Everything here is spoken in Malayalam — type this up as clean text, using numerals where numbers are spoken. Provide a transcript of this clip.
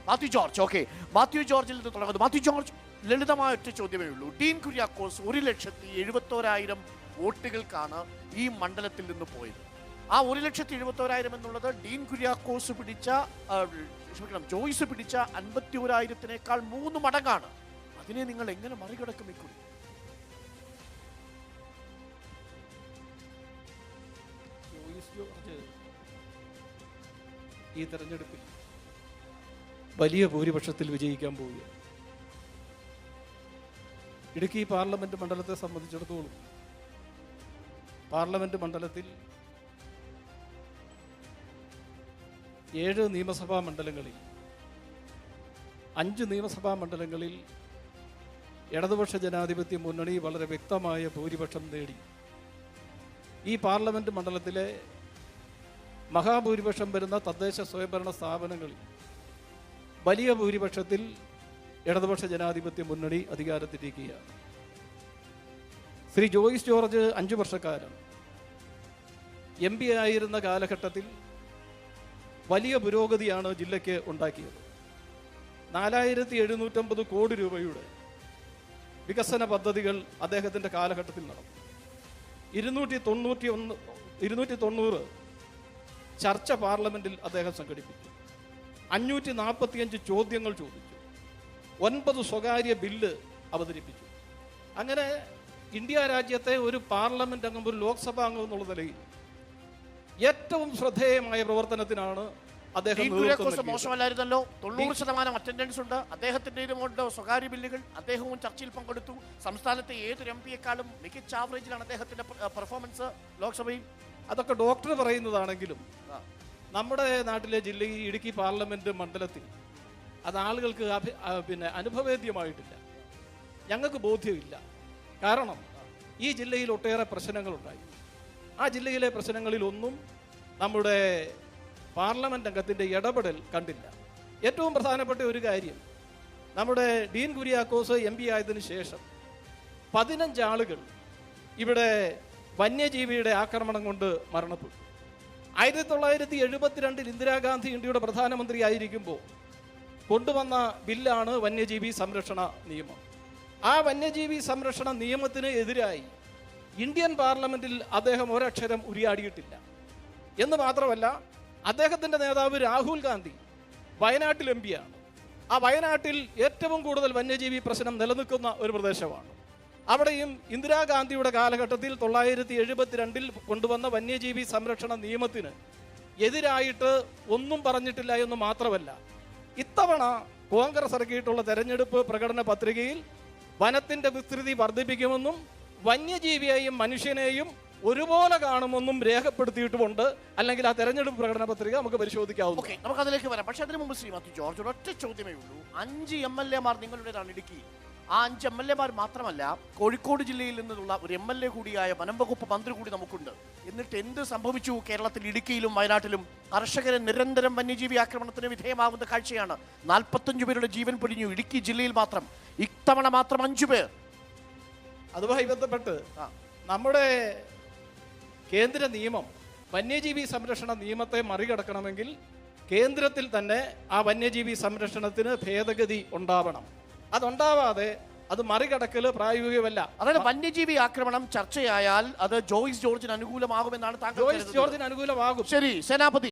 മാത്യു ജോർജ്. ഓക്കെ, മാത്യു ജോർജിൽ നിന്ന് തുടങ്ങുന്നു. മാത്യു ജോർജ്, ലളിതമായ ഒറ്റ ചോദ്യമേ ഉള്ളൂ. ഡീൻ കുര്യാക്കോസ് 1,71,000 വോട്ടുകൾക്കാണ് ഈ മണ്ഡലത്തിൽ നിന്ന് പോയത്. ആ 1,71,000 എന്നുള്ളത് ഡീൻ കുര്യാക്കോസ് പിടിച്ച ജോയ്സ് പിടിച്ച 51,000-നേക്കാൾ 3 മടങ്ങാണ്. അതിനെ നിങ്ങൾ എങ്ങനെ മറികടക്കും? ഇക്കുറി ഈ തെരഞ്ഞെടുപ്പിൽ വലിയ ഭൂരിപക്ഷത്തിൽ വിജയിക്കാൻ പോവുകയാണ്. ഇടുക്കി പാർലമെന്റ് മണ്ഡലത്തെ സംബന്ധിച്ചിടത്തോളം പാർലമെന്റ് മണ്ഡലത്തിൽ 7 നിയമസഭാ മണ്ഡലങ്ങളിൽ 5 നിയമസഭാ മണ്ഡലങ്ങളിൽ ഇടതുപക്ഷ ജനാധിപത്യ മുന്നണി വളരെ വ്യക്തമായ ഭൂരിപക്ഷം നേടി. ഈ പാർലമെന്റ് മണ്ഡലത്തിലെ മഹാഭൂരിപക്ഷം വരുന്ന തദ്ദേശ സ്വയംഭരണ സ്ഥാപനങ്ങളിൽ വലിയ ഭൂരിപക്ഷത്തിൽ ഇടതുപക്ഷ ജനാധിപത്യ മുന്നണി അധികാരത്തിലിരിക്കുകയാണ്. ശ്രീ ജോയ്സ് ജോർജ് 5 വർഷക്കാലം MP ആയിരുന്ന കാലഘട്ടത്തിൽ വലിയ പുരോഗതിയാണ് ജില്ലയ്ക്ക് ഉണ്ടാക്കിയത്. 4750 കോടി രൂപയുടെ വികസന പദ്ധതികൾ അദ്ദേഹത്തിൻ്റെ കാലഘട്ടത്തിൽ നടന്നു. 290 ചർച്ച പാർലമെന്റിൽ അദ്ദേഹം സംഘടിപ്പിച്ചു. 545 ചോദ്യങ്ങൾ ചോദിച്ചു. 9 സ്വകാര്യ ബില്ല് അവതരിപ്പിച്ചു. അങ്ങനെ ഇന്ത്യ രാജ്യത്തെ ഒരു പാർലമെന്റ് അംഗം, ഒരു ലോക്സഭാ അംഗം എന്നുള്ള നിലയിൽ ഏറ്റവും ശ്രദ്ധേയമായ പ്രവർത്തനത്തിനാണ് അദ്ദേഹം. മോശമല്ലായിരുന്നല്ലോ, 90% അറ്റൻഡൻസ് ഉണ്ട്. അദ്ദേഹത്തിൻ്റെയും ഉണ്ട് സ്വകാര്യ ബില്ലുകൾ. അദ്ദേഹവും ചർച്ചയിൽ പങ്കെടുത്തു. സംസ്ഥാനത്തെ ഏതൊരു MP-യെക്കാളും മികച്ച ആവറേജിലാണ് അദ്ദേഹത്തിന്റെ പെർഫോമൻസ് ലോക്സഭയിൽ. അതൊക്കെ ഡോക്ടർ പറയുന്നതാണെങ്കിലും നമ്മുടെ നാട്ടിലെ ജില്ലയിൽ ഇടുക്കി പാർലമെന്റ് മണ്ഡലത്തിൽ അത് ആളുകൾക്ക് അനുഭവേദ്യമായിട്ടില്ല. ഞങ്ങൾക്ക് ബോധ്യമില്ല. കാരണം ഈ ജില്ലയിൽ ഒട്ടേറെ പ്രശ്നങ്ങളുണ്ടായി. ആ ജില്ലയിലെ പ്രശ്നങ്ങളിലൊന്നും നമ്മുടെ പാർലമെന്റ് അംഗത്തിൻ്റെ ഇടപെടൽ കണ്ടില്ല. ഏറ്റവും പ്രധാനപ്പെട്ട ഒരു കാര്യം, നമ്മുടെ ഡീൻ കുര്യാക്കോസ് MP ആയതിനു ശേഷം 15 ആളുകൾ ഇവിടെ വന്യജീവിയുടെ ആക്രമണം കൊണ്ട് മരണപ്പെട്ടു. 1972 ഇന്ദിരാഗാന്ധി ഇന്ത്യയുടെ പ്രധാനമന്ത്രി ആയിരിക്കുമ്പോൾ കൊണ്ടുവന്ന ബില്ലാണ് വന്യജീവി സംരക്ഷണ നിയമം. ആ വന്യജീവി സംരക്ഷണ നിയമത്തിന് എതിരായി ഇന്ത്യൻ പാർലമെന്റിൽ അദ്ദേഹം ഒരക്ഷരം ഉരിയാടിയിട്ടില്ല. എന്ന് മാത്രമല്ല, അദ്ദേഹത്തിൻ്റെ നേതാവ് രാഹുൽ ഗാന്ധി വയനാട്ടിൽ MP ആണ്. ആ വയനാട്ടിൽ ഏറ്റവും കൂടുതൽ വന്യജീവി പ്രശ്നം നിലനിൽക്കുന്ന ഒരു പ്രദേശമാണ്. അവിടെയും ഇന്ദിരാഗാന്ധിയുടെ കാലഘട്ടത്തിൽ 1972 കൊണ്ടുവന്ന വന്യജീവി സംരക്ഷണ നിയമത്തിന് എതിരായിട്ട് ഒന്നും പറഞ്ഞിട്ടില്ല എന്ന് മാത്രമല്ല, ഇത്തവണ കോൺഗ്രസ് ഇറക്കിയിട്ടുള്ള തെരഞ്ഞെടുപ്പ് പ്രകടന പത്രികയിൽ വനത്തിന്റെ വിസ്തൃതി വർദ്ധിപ്പിക്കുമെന്നും വന്യജീവിയെയും മനുഷ്യനെയും ഒരുപോലെ കാണുമെന്നും രേഖപ്പെടുത്തിയിട്ടുമുണ്ട്. അല്ലെങ്കിൽ ആ തെരഞ്ഞെടുപ്പ് പ്രകടന പത്രിക നമുക്ക് പരിശോധിക്കാവുന്നു. നമുക്ക് അതിലേക്ക് വരാം. പക്ഷെ അതിന് മുമ്പ് ശ്രീ മാത്യു ജോർജ്, ഒറ്റ ചോദ്യമേ ഉള്ളൂ. 5 MLA-മാർ നിങ്ങളുടേതാണ് ഇടുക്കി. ആ 5 MLA-മാർ മാത്രമല്ല, കോഴിക്കോട് ജില്ലയിൽ നിന്നുള്ള ഒരു MLA കൂടിയായ വനം വകുപ്പ് മന്ത്രി കൂടി നമുക്കുണ്ട്. എന്നിട്ട് എന്ത് സംഭവിച്ചു? കേരളത്തിൽ ഇടുക്കിയിലും വയനാട്ടിലും കർഷകരെ നിരന്തരം വന്യജീവി ആക്രമണത്തിന് വിധേയമാവുന്ന കാഴ്ചയാണ്. 45 പേരുടെ ജീവൻ പൊലിഞ്ഞു ഇടുക്കി ജില്ലയിൽ മാത്രം. ഇത്തവണ മാത്രം 5 പേർ. അതുമായി ബന്ധപ്പെട്ട് നമ്മുടെ കേന്ദ്ര നിയമം, വന്യജീവി സംരക്ഷണ നിയമത്തെ മറികടക്കണമെങ്കിൽ കേന്ദ്രത്തിൽ തന്നെ ആ വന്യജീവി സംരക്ഷണത്തിന് ഭേദഗതി ഉണ്ടാവണം. അതുണ്ടാവാതെ അത് മറികടക്കൽ പ്രായോഗികമല്ല. അതായത് വന്യജീവി ആക്രമണം ചർച്ചയായാൽ അത് ജോയ്സ് ജോർജിന് അനുകൂലമാകുമെന്നാണ് താങ്കൾ. ജോയ്സ് ജോർജിന് അനുകൂലമാകും. ശരി, സേനാപതി.